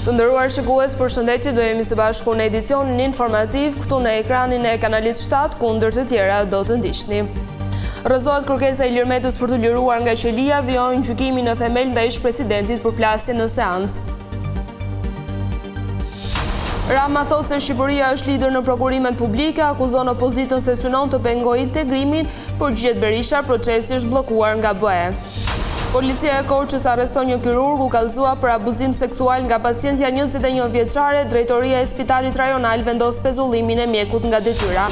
Të nderuar shikues, përshëndetje, do jemi së bashku në edicionin informativ këtu në ekranin e kanalit 7, ku ndër të tjera do të ndiqni. Rrëzohet kërkesa e Ilir Metës për të liruar nga qelia, vijojnë gjykimi në themel ndaj ish-presidentit për plasje në seancë. Rama thotë se Shqipëria është lider në prokurimet publike, akuzon opozitën se synon të pengojë integrimin, por gjet Berisha procesi është bllokuar nga BE. Policia e Korçës arreston një kirurg u kallëzua për abuzim seksual nga pacientja 21 vjeçare, drejtoria e Spitalit Rajonal vendos pezullimin e mjekut nga detyra.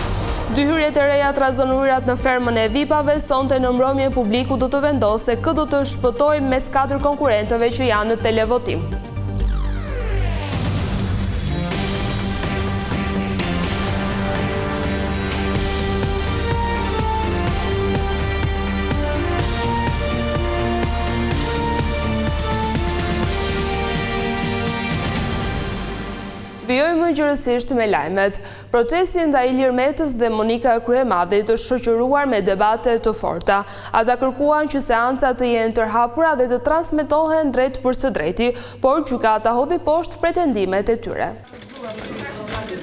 Dy hyrjet e reja trazon ujërat në fermën e VIP-ave, sonte në mbrëmje publiku do të vendosë kë do të shpëtojë mes 4 konkurrentëve që janë në televotim. Vijojmë gjërësisht me lajmet. Procesi ndaj Ilir Metës dhe Monika Kryemadhi të shoqëruar me debate të forta. Ata kërkuan që seancat të jenë tërhapura dhe të transmetohen drejt për së drejti, por gjykata hodhi poshtë pretendimet e tyre.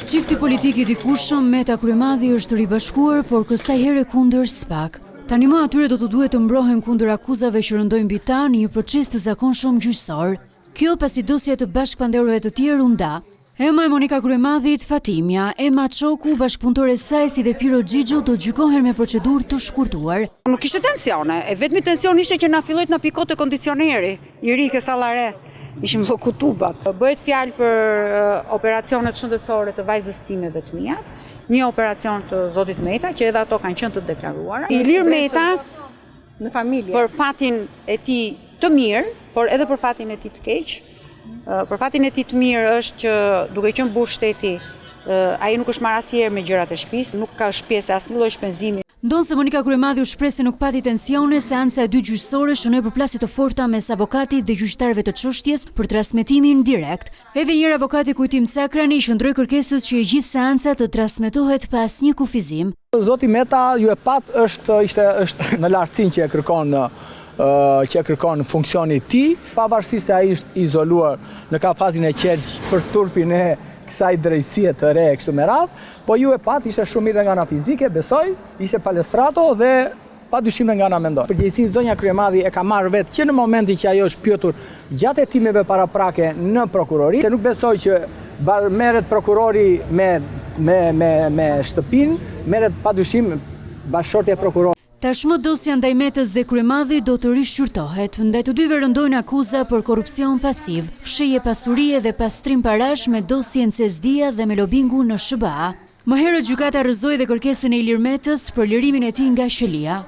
Çifti politik i dikurshëm Meta Kryemadhi është ribashkuar, por kësaj here kundër SPAK. Tani më atyre do të duhet të mbrohen kundër akuzave që rëndojnë mbi ta në një proces të zakonshëm gjyqësor. Kjo pasi dosja të bashkëpanderëve të tjerë u nda. Emma e Monika Kryemadhit, Fatimja, Emma Çoku, bashkëpunëtore e saj si dhe Piro Xhixhu do të gjykohen me procedurë të shkurtuar. Nuk ishte tensione, e vetmi tension ishte që na filloi të na pikote kondicioneri, i ri ke sallare. Ishim lloku tubat. Bëhet fjalë për operacionet shëndetësore të vajzës time dhe të mia, një operacion të zotit Meta, që edhe ato kanë qenë të deklaruara. Ilir Meta në familje për fatin e tij të mirë, por edhe për fatin e tij të keq. Për fatin e tij të mirë është që duke qenë burr shteti, ai nuk është marrë asnjëherë me gjërat e shtëpisë, nuk ka shpjesë asnjë lloj shpenzimi. Ndonse Monika Kryemadhi u shpreh se nuk pati tensione, seanca e 2 gjyqësore shënoi përplasje të forta mes avokatit dhe gjyqtarëve të çështjes për transmetimin direkt. Edhe njëri avokati Kujtim Cakrani qëndroi kërkesës që e gjithë seanca të transmetohet pa asnjë kufizim. Zoti Meta ju e pat është në lartësinë që e kërkon funksioni i tij, pavarësisht se ai është izoluar në kafazin e qelç për turpin e kësaj drejtësie të re kështu me radhë, po ju e pat ishte shumë mirë nga ana fizike, besoj, ishte palestrato dhe padyshim nga ana mendore. Përgjegjësinë zonja Kryemadhi e ka marrë vetë që në momentin që ajo është pyetur gjatë hetimeve paraprake në prokurori, se nuk besoj që merret prokurori me shtëpinë, merret padyshim bashkëshortja e prokurorit. Tashmë dosja ndaj Metës dhe Kryemadhi do të rishqyrtohet. Ndaj të dyve rëndojnë akuza për korrupsion pasiv, fshehje pasurie dhe pastrim parash me dosjen CSD-a dhe me lobingu në SBA. Më herët gjykata rrëzoi dhe kërkesën e Ilir Metës për lirimin e tij nga qelia.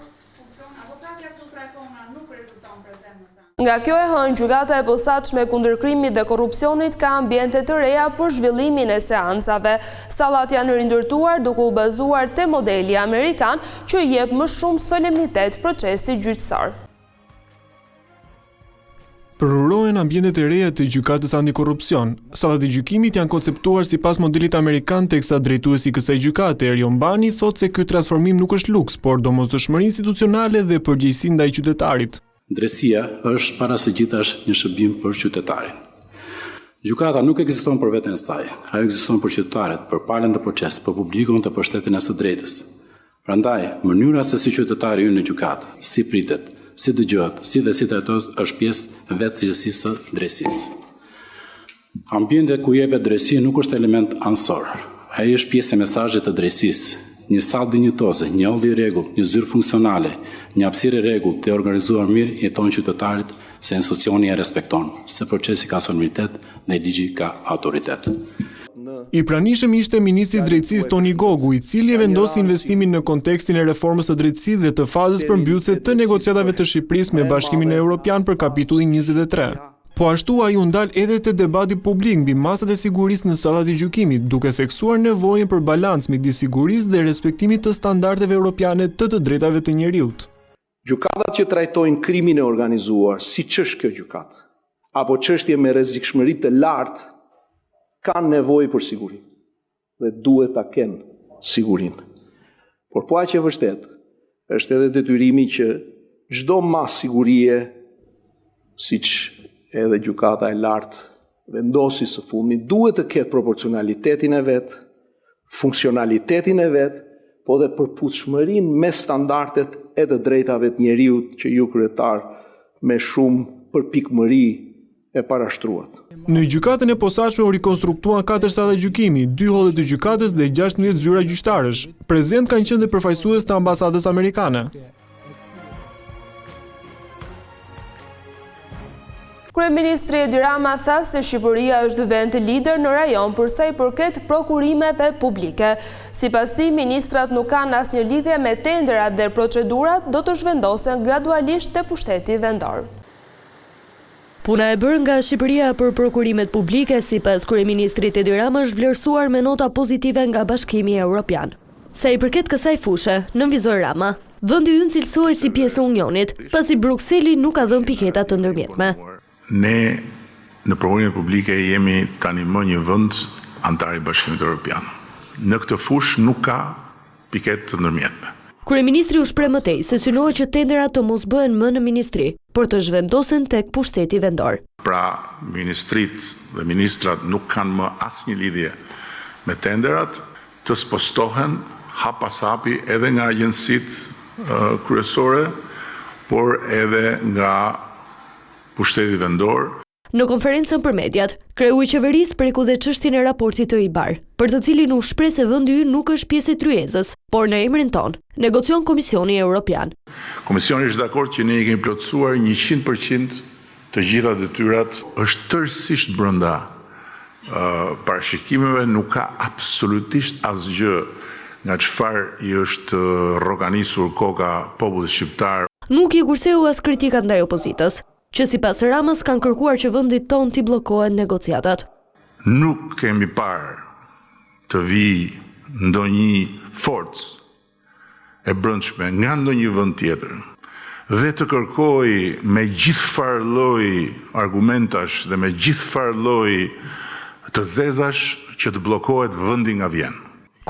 Nga kjo e hënë, gjykata e posaçme kundër krimit dhe korrupsionit ka ambiente të reja për zhvillimin e seancave. Sallat janë rindërtuar duke u bazuar te modeli amerikan që jep më shumë solemnitet procesit gjyqësor. Përrurohen ambientet e reja të gjykatës antikorrupsion. Sallat e gjykimit janë konceptuar sipas modelit amerikan, teksa drejtuesi i kësaj gjykate, Erjon Bani, thotë se ky transformim nuk është luks, por domosdoshmëri institucionale dhe përgjegjësi ndaj qytetarit. Drejtësia është para së gjithash një shërbim për qytetarin. Gjykata nuk ekziston për veten e saj, ajo ekziston për qytetarët, për palën të proces, për publikun dhe për shtetin e së drejtës. Prandaj, mënyra se si qytetari hyn në gjykatë, si pritet, si dëgjohet, si trajtohet është pjesë e vetë zgjidhësisë së drejtësisë. Ambienti ku jepet drejtësia nuk është element ansor. Ai është pjesë e mesazhit të drejtësisë. Një sallë dinjitoze, një urdhë i rregullt, një zyrë funksionale, një hapësirë e rregullt të organizuar mirë jeton qytetarit se institucioni e respekton, se procesi ka solemnitet dhe ligji ka autoritet. I pranishëm ishte ministri i drejtësisë Toni Gogu, i cili e vendosi investimin në kontekstin e reformës së drejtësisë dhe të fazës përmbyllëse të negociatave të Shqipërisë me Bashkimin Evropian për kapitullin 23. Po ashtu ai u ndal edhe te debati publik mbi masat e sigurisë në sallat e gjykimit, duke theksuar nevojën për balans midis sigurisë dhe respektimit të standardeve europiane të drejtave të njerëzit. Gjykatat që trajtojnë krimin e organizuar, siç është kjo gjykatë, apo çështje me rrezikshmëri të lartë, kanë nevojë për siguri dhe duhet ta kenë sigurinë. Por po aq e vërtetë është edhe detyrimi që çdo masë sigurie, siç edhe gjykata e lartë vendosi së fundmi duhet të ketë proporcionalitetin e vet, funksionalitetin e vet, po dhe përputhshmërinë me standardet e të drejtave të njeriut që ju kryetar me shumë përpikmëri e parashtruat. Në gjykatën e posaçme u rikonstruktuan 4 salla gjykimi, 2 holle të gjykatës dhe 16 zyra gjyqtarësh. Prezent kanë qenë dhe përfaqësues të ambasadës amerikane. Kryeministri Edi Rama tha se Shqipëria është vend lider në rajon për sa i përket prokurimeve publike. Sipas tij, ministrat nuk kanë asnjë lidhje me tenderat dhe procedurat do të zhvendosen gradualisht te pushteti vendor. Puna e bërë nga Shqipëria për prokurimet publike, sipas kryeministrit Edi Rama, është vlerësuar me nota pozitive nga Bashkimi Evropian. Sa i përket kësaj fushe, nënvizoi Rama, vendi ynë cilësohet si pjesë e Unionit, pasi Brukseli nuk ka dhënë piketa të ndërmjetme. Ne në prokurimet publike jemi tani më një vend antar i Bashkimit Evropian. Në këtë fushë nuk ka piketë të ndërmjetme. Kryeministri u shpreh më tej se synohet që tenderat të mos bëhen më në ministri, por të zhvendosen tek pushteti vendor. Pra, ministrit dhe ministrat nuk kanë më asnjë lidhje me tenderat, të spostohen hap pas hapi edhe nga agjencitë kryesore, por edhe nga pushteti vendor. Në konferencën për mediat, kreu i qeverisë preku dhe çështjen e raportit të IBAR, për të cilin u shpreh se vendi ynë nuk është pjesë e tryezës, por në emrin ton negocion Komisioni Evropian. Komisioni është dakord që ne i kemi plotësuar 100% të gjitha detyrat, është tërësisht brenda parashikimeve, nuk ka absolutisht asgjë nga çfarë i është rroganisur koka popullit shqiptar. Nuk i kurseu as kritikat ndaj opozitës, që sipas Ramës kanë kërkuar që vendit ton t'i bllokohen negociatat. Nuk kemi parë të vijë ndonjë forcë e brendshme nga ndonjë vend tjetër dhe të kërkoj me gjithë farë lloj argumentash dhe me gjithë farë lloj të zezash që të bllokohet vendi nga vjen.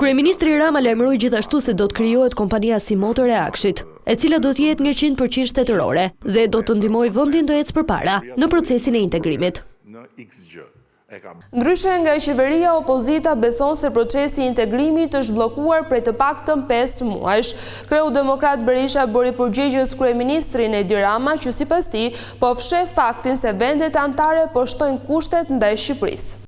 Kryeministri Rama lajmëroi gjithashtu se do të krijohet kompania si Motor e Akshit, e cila do të jetë 100% shtetërore dhe do të ndihmojë vendin të ecë përpara në procesin e integrimit. Ndryshe nga qeveria, opozita beson se procesi i integrimit është bllokuar prej të paktën 5 muajsh. Kreu demokrat Berisha bëri përgjegjës kryeministrin Edi Rama, që sipas tij po fsheh faktin se vendet anëtare po shtojnë kushtet ndaj Shqipërisë.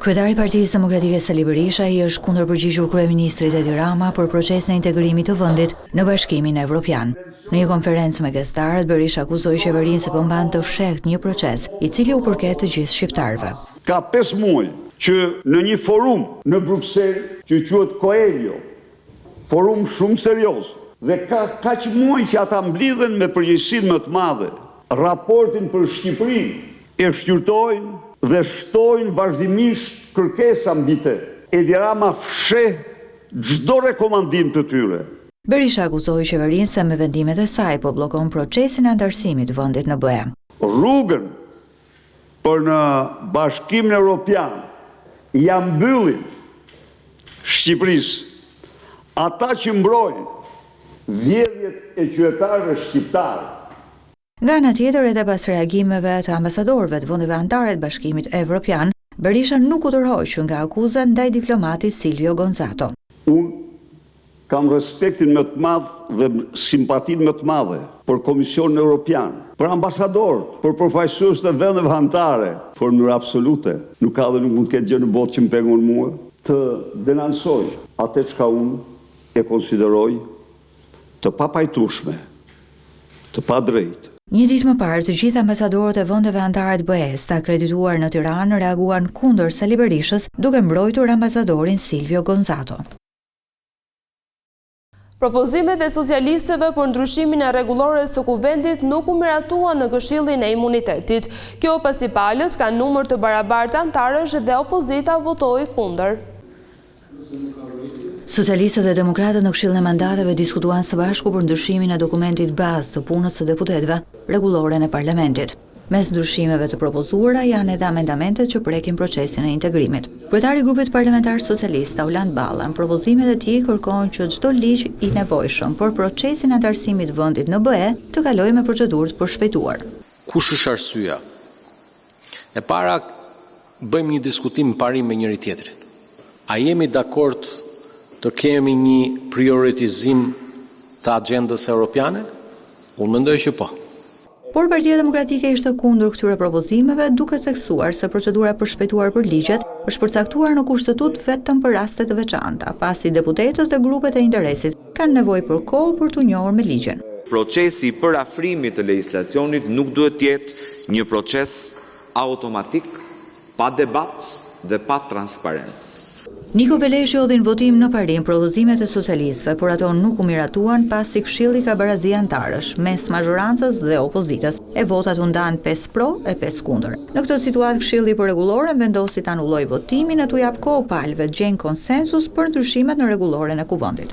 Kryetari i Partisë Demokratike Sali Berisha i është kundër përgjigjur kryeministrit Edi Rama për procesin e integrimit të vendit në Bashkimin Evropian. Në një konferencë me gazetarët, Berisha akuzoi qeverinë se po mban të fshehtë një proces i cili u përket të gjithë shqiptarëve. Ka 5 muaj që në një forum në Bruksel që quhet Coelho, forum shumë serioz, dhe ka kaq muaj që ata mblidhen me përgjegjësinë më të madhe, raportin për Shqipërinë e shqyrtojnë dhe shtojnë vazhdimisht kërkesa mbi të. Edi Rama fsheh çdo rekomandim të tyre. Berisha akuzoi qeverinë se me vendimet e saj po bllokon procesin e antarësimit të vendit në BE. Rrugën për në Bashkimin Evropian ja mbyllin Shqipërisë ata që mbrojnë vjedhjet e qytetarëve shqiptarë. Nga ana tjetër, edhe pas reagimeve të ambasadorëve të vendeve anëtare të Bashkimit Evropian, Berisha nuk u tërhoq nga akuza ndaj diplomatit Silvio Gonzato. Unë kam respektin më të madh dhe simpatin më të madhe për Komisionin Evropian, për ambasadorët, për përfaqësues të vendeve anëtare, por në mënyrë absolute nuk ka dhe nuk mund të ketë gjë në botë që më pengon mua të denancoj atë çka unë e konsideroj të papajtueshme, të padrejtë. Një ditë më parë, të gjithë ambasadorët e vendeve anëtare të BE-s të akredituar në Tiranë reaguan kundër Sali Berishës, duke mbrojtur ambasadorin Silvio Gonzato. Propozimet e socialistëve për ndryshimin e rregullores së kuvendit nuk u miratuan në Këshillin e Imunitetit. Kjo pasi palët kanë numër të barabartë anëtarësh dhe opozita votoi kundër. Socialistët dhe demokratët në Këshillin e Mandateve diskutuan së bashku për ndryshimin e dokumentit bazë të punës së deputetëve rregullore në parlamentit. Mes ndryshimeve të propozuara janë edhe amendamentet që prekin procesin e integrimit. Kryetari i grupit parlamentar socialist, Auland Balla, në propozimet e tij kërkon që çdo ligj i nevojshëm për procesin e antarësimit të vendit në BE të kalojë me procedurë të përshpejtuar. Kush është arsyeja E para, bëjmë një diskutim parim me njëri tjetrin. A jemi dakord të kemi një prioritizim të agendës europiane? Unë mendoj që po. Por Partia Demokratike ishte kundër këtyre propozimeve, duke theksuar se procedura e përshpejtuar për ligjet është përcaktuar në kushtetut vetëm për raste të veçanta, pasi deputetët dhe grupet e interesit kanë nevojë për kohë për t'u njohur me ligjen. Procesi i parafrimit të legjislacionit nuk duhet të jetë një proces automatik, pa debat dhe pa transparencë. Niko Veleshi hodhi në votim në parim propozimet e socialistëve, por ato nuk u miratuan pasi Këshilli ka barazi antarësh mes mazhorancës dhe opozitës, e votat u ndanë 5 pro e 5 kundër. Në këtë situatë Këshilli Përrregulloren vendosi ta anullojë votimin e t'u jap kohë palëve të gjejnë konsensus për ndryshimet në rregulloren e kuvendit.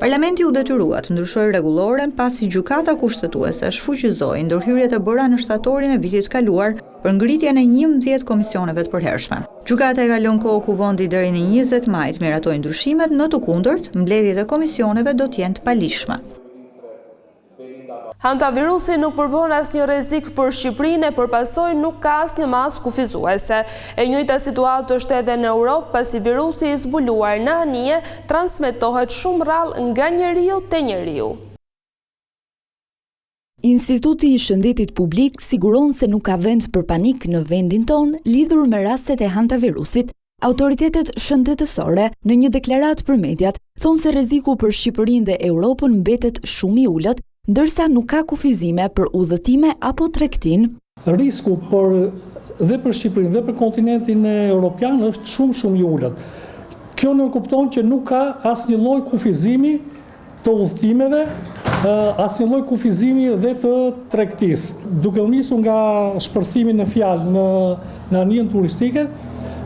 Parlamenti u detyrua të ndryshojë rregulloren pasi gjykata kushtetuese shfuqizoi ndërhyrjet e bëra në shtatorin e vitit kaluar për ngritjen e 11 komisioneve të përhershme. Gjykata e ka lënë kohë kuvendit deri në 20 maj të miratojë ndryshimet, në të kundërt, mbledhjet e komisioneve do të jenë të palishme. Hantavirusi nuk përbën asnjë rrezik për Shqipërinë e përpasoj nuk ka asnjë masë kufizuese. E njëjta situatë është edhe në Europë, pasi virusi i zbuluar në anije transmetohet shumë rrallë nga njeriu te njeriu. Instituti i Shëndetit Publik siguron se nuk ka vend për panik në vendin tonë lidhur me rastet e hantavirusit. Autoritetet shëndetësore në një deklaratë për mediat thonë se rreziku për Shqipërinë dhe Europën mbetet shumë i ulët, ndërsa nuk ka kufizime për udhëtime apo tregtinë. Risku dhe për Shqipërinë dhe për kontinentin evropian është shumë i ulët. Kjo nuk kupton që nuk ka asnjë lloj kufizimi të udhëtimeve, asnjë lloj kufizimi dhe të tregtisë. Duke u nisur nga shpërthimi në fjalë në anijen turistike,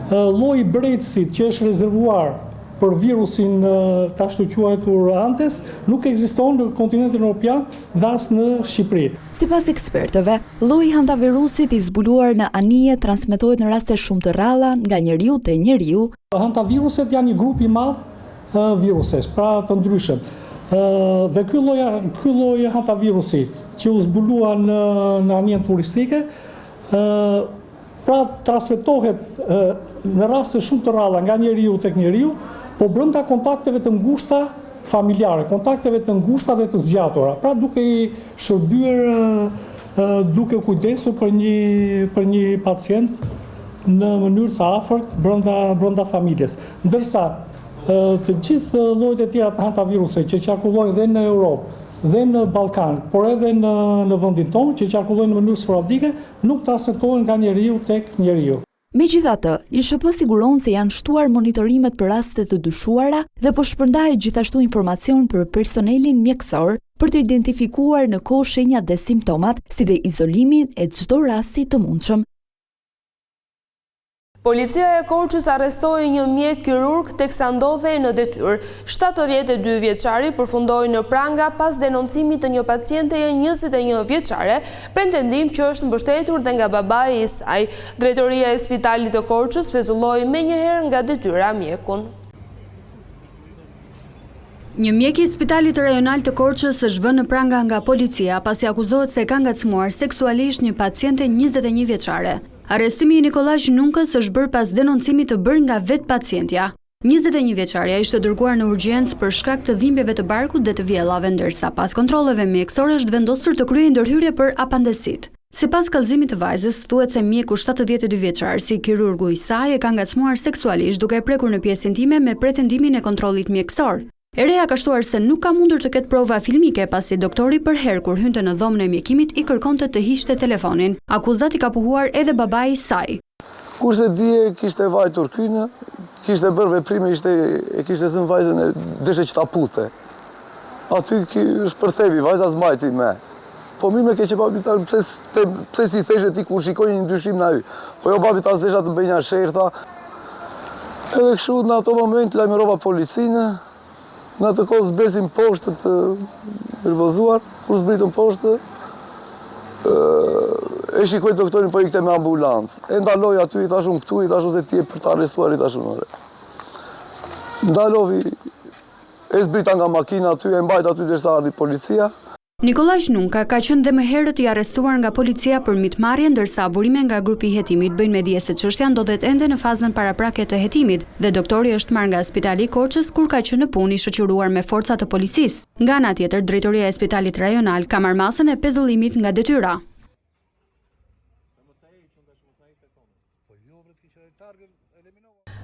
lloji i brejtësit që është rezervuar për virusin të ashtu quajtur Antes nuk ekziston në kontinentin evropian dhe as në Shqipëri. Sipas ekspertëve, lloji i hantavirusit i zbuluar në anije transmetohet në raste shumë të rralla nga njeriu te njeriu. Hantaviruset janë një grup i madh virusesh, pra të ndryshëm. Dhe ky lloj hantavirusi që u zbulua në anijen turistike, pra transmetohet në raste shumë të rralla nga njeriu tek njeriu, po brenda kontakteve të ngushta familjare, kontakteve të ngushta dhe të zgjatura, pra duke i shërbyer, duke kujdesur për një pacient në mënyrë të afërt brenda familjes. Ndërsa të gjithë llojet e tjera të hantaviruseve që qarkullojnë dhe në Europë dhe në Ballkan, por edhe në vendin tonë, që qarkullojnë në mënyrë sporadike, nuk transmetohen nga njeriu tek njeriu. Megjithatë, ISHP siguron se janë shtuar monitorimet për raste të dyshuara dhe po shpërndahet gjithashtu informacion për personelin mjekësor për të identifikuar në kohë shenjat dhe simptomat, si dhe izolimin e çdo rasti të mundshëm. Policia e Korçës arrestoi një mjek kirurg teksa ndodhej në detyrë. 72 vjeçari përfundoi në pranga pas denoncimit të një pacienteje 21 vjeçare, pretendim që është mbështetur dhe nga babai i saj. Drejtoria e Spitalit të Korçës pezulloi menjëherë nga detyra mjekun. Një mjek i Spitalit Rajonal të Korçës është vënë në pranga nga policia pasi akuzohet se ka ngacmuar seksualisht një paciente 21 vjeçare. Arrestimi i Nikolaj Nunkës është bërë pas denoncimit të bërë nga vetë pacientja. 21 vjeçaria ishte dërguar në urgjencë për shkak të dhimbjeve të barkut dhe të vjellave, ndërsa pas kontrolleve mjekësore është vendosur të kryejë ndërhyrje për apandesit. Sipas kallëzimit të vajzës, thuhet se mjeku 72 vjeçar, si kirurgu i saj, e ka ngacmuar seksualisht duke prekur në pjesë intime me pretendimin e kontrollit mjekësor. E reja ka shtuar se nuk ka mundur të ketë prova filmike pasi doktori për herë kur hynte në dhomën e mjekimit i kërkonte të hiqte telefonin. Akuzat i ka puhuar edhe babai i saj. Kurse dje kishte vajtur kynë, kishte bërë veprime, e kishte thënë vajzën e deshe që ta puthe. Aty shpërthevi, vajza zmajti me. Po mirë me ke që babi ta, pse si theshe ti kur shikoj një dyshim na hy. Po jo babi ta s'desha të bëj një shertha. Edhe kështu në ato moment lajmërova policinë. Në atë kohë zbesim poshtë të nervozuar, kur zbritëm poshtë, e shikoj doktorin po ikte me ambulancë. E ndaloj aty, i thashun këtu, i thashun se ti e për të arrestuar, i thashun ore. Ndalovi, e zbrita nga makina aty, e mbajt aty derisa ardhi policia. Nikolaj Nunka ka qenë dhe më herët I arrestuar nga policia për mitmarrje, ndërsa burime nga grupi I hetimit bëjnë me dije se çështja ndodhet ende në fazën paraprake të hetimit dhe doktori është marrë nga Spitali I Korçës kur ka qenë në punë I shoqëruar me forca të policisë. Nga ana tjetër, drejtoria e Spitalit Rajonal ka marrë masën e pezullimit nga detyra.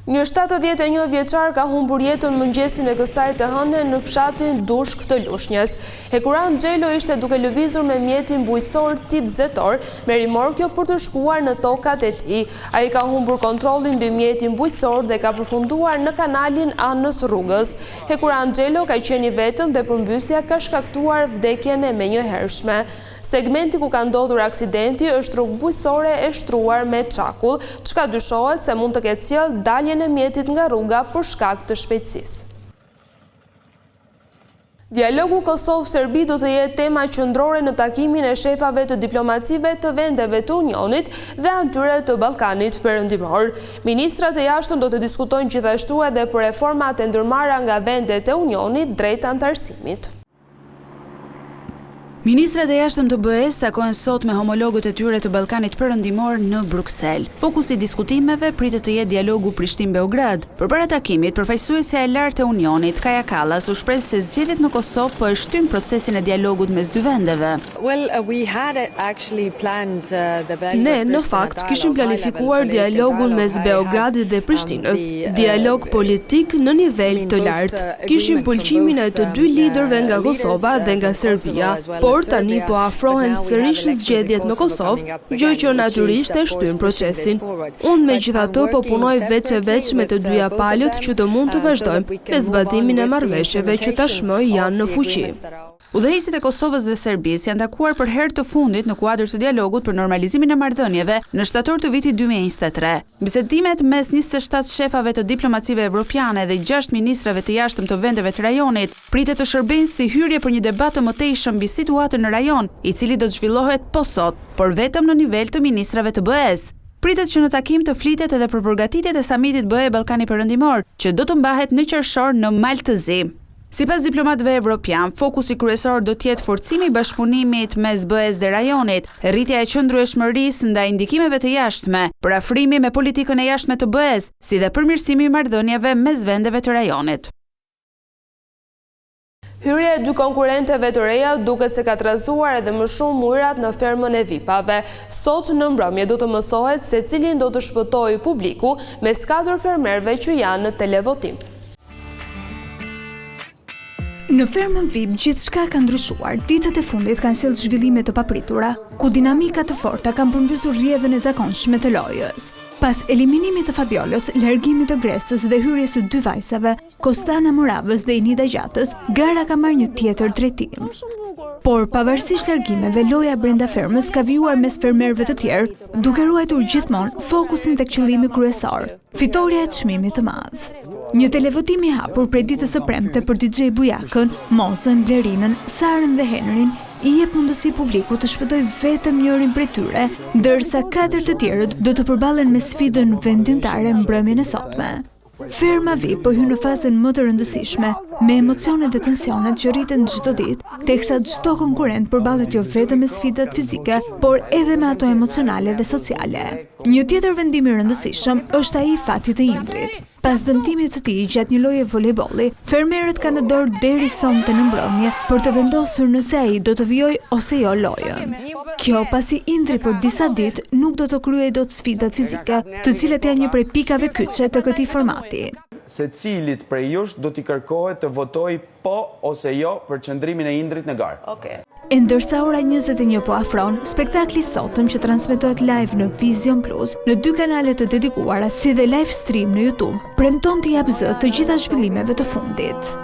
Një 71 vjeçar ka humbur jetën mëngjesin e kësaj të hënë në fshatin Dushk të Lushnjës. Hekuran Xhelo ishte duke lëvizur me mjetin bujqësor tip zetor me rimorkjo për të shkuar në tokat e tij. Ai ka humbur kontrollin mbi mjetin bujqësor dhe ka përfunduar në kanalin anës rrugës. Hekuran Xhelo ka qenë I vetëm dhe përmbysja ka shkaktuar vdekjen e menjëhershme. Segmenti ku ka ndodhur aksidenti është rrugë bujqësore e shtruar me çakull, çka dyshohet se mund të ketë sjell daljen e mjetit nga rruga për shkak të shpejtësisë. Dialogu Kosovë-Serbi do të jetë tema qendrore në takimin e shefave të diplomacive të vendeve të Unionit dhe atyre të Ballkanit Perëndimor. Ministrat e jashtëm do të diskutojnë gjithashtu edhe për reformat e ndërmarra nga vendet e Unionit drejt antarësimit. Ministrat e jashtëm të BE-s takohen sot me homologët e tyre të Ballkanit Perëndimor në Bruksel. Fokusi I diskutimeve pritet të jetë dialogu Prishtinë-Beograd. Përpara takimit, përfaqësuesja e lartë e Unionit, Kaja Kallas, u shpreh se zgjedhjet në Kosovë po e shtyn procesin e dialogut mes dy vendeve. Ne, në fakt, kishim planifikuar dialogun mes Beogradit dhe Prishtinës, dialog politik në nivel të lartë. Kishim pëlqimin e të dy liderëve nga Kosova dhe nga Serbia. Por tani po afrohen sërish zgjedhjet në Kosovë, gjë që natyrisht e shtyn procesin. Unë megjithatë po punoj veç e veç me të dyja palët që të mund të vazhdojmë me zbatimin e marrëveshjeve që tashmë janë në fuqi. Udhëheqësit e Kosovës dhe Serbisë janë takuar për herë të fundit në kuadër të dialogut për normalizimin e marrëdhënieve në shtator të vitit 2023. Bisedimet mes 27 shefave të diplomacive evropiane dhe 6 ministrave të jashtëm të vendeve të rajonit pritet të shërbejnë si hyrje për një debat të mëtejshëm mbi situatën në rajon, I cili do të zhvillohet po sot, por vetëm në nivel të ministrave të BE-s. Pritet që në takim të flitet edhe për përgatitjet e samitit BE Ballkani Perëndimor, që do të mbahet në qershor në Maltëzi. Sipas diplomatëve evropian, fokusi kryesor do të jetë forcimi I bashkëpunimit mes BE-s dhe rajonit, rritja e qëndrueshmërisë ndaj ndikimeve të jashtme, përafrimi me politikën e jashtme të BE-s, si dhe përmirësimi I marrëdhënieve mes vendeve të rajonit. Hyrja e dy konkurrenteve të reja duket se ka trazuar edhe më shumë ujërat në fermën e vipave. Sot në mbrëmje do të mësohet se cilin do të shpëtojë publiku mes 4 fermerëve që janë në televotim. Në fermën VIP gjithçka ka ndryshuar. Ditët e fundit kanë sjellë zhvillime të papritura, ku dinamika të forta kanë përmbysur rrjedhën e zakonshme të lojës. Pas eliminimit të Fabiolos, largimit të Gresës dhe hyrjes së dy vajzave, Kostana Moravës dhe Inida Gjatës, gara ka marrë një tjetër drejtim. Por pavarësisht largimeve, loja brenda fermës ka vijur mes fermerëve të tjerë, duke ruajtur gjithmonë fokusin tek qëllimi kryesor, fitoria e çmimit të madh. Një televotim I hapur prej ditës së premte për DJ Bujakën, Mozën, Blerinën, Sarën dhe Henrin I jep mundësi publikut të shpëtojë vetëm njërin prej tyre, ndërsa 4 të tjerët do të përballen me sfidën vendimtare mbrëmjen e sotme. Ferma VIP po hyn në fazën më të rëndësishme, me emocionet dhe tensionet që rriten çdo ditë, teksa çdo konkurrent përballet jo vetëm me sfidat fizike, por edhe me ato emocionale dhe sociale. Një tjetër vendim I rëndësishëm është ai I fatit të Indrit. Pas dëmtimit të tij gjatë një loje volejbolli, fermerët kanë në dorë deri sonte në mbrëmje për të vendosur nëse ai do të vijojë ose jo lojën. Kjo pasi Indri për disa ditë nuk do të kryejë dot sfidat fizike, të cilat janë një prej pikave kyçe të këtij formati. Secilit prej jush do t'i kërkohet të votoj po ose jo për qëndrimin e Indrit në garë. E ndërsa ora 21 po afron, spektakli sotëm që transmetohet live në Vision Plus, në 2 kanale të dedikuara si dhe live stream në YouTube, premton të japë zë të gjitha zhvillimeve të fundit.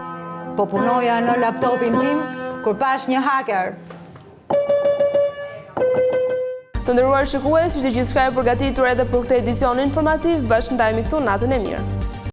Po punoja në laptopin tim kur pash një haker. Të nderuar shikues, ishte gjithçka e përgatitur edhe për këtë edicion informativ. Bashkëndajemi këtu, natën e mirë.